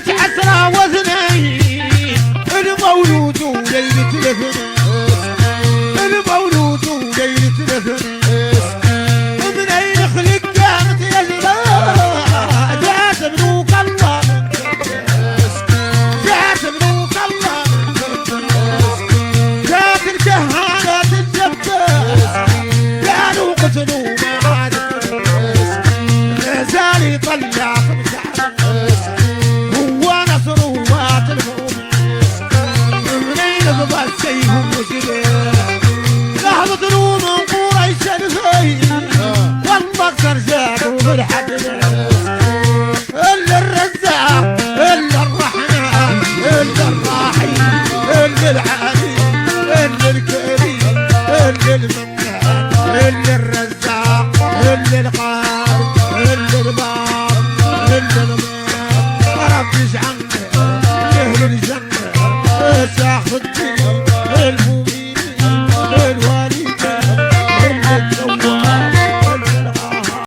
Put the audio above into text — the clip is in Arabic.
ليلة عسرة واثنين المولود وليلة الاثنين المولود وليلة الاثنين منين خلق كانت يا جماعة جات ملوك الله جات ملوك الله جات الكهانة الجبار قالوا قتلوا ما عاد نزال يطلع هو نصر وات المؤمن منين قضى السيف ومسلم لحظة نوم قريش الفيل والله اكثر جابوا بالحد الا الرزاق الا الرحمن الا الرحيم الا العليم الا الكريم الا المنان الا الرزاق الا القادر الا البار الا المنان رب اجعلنا اهل الجنه تاخذ الدين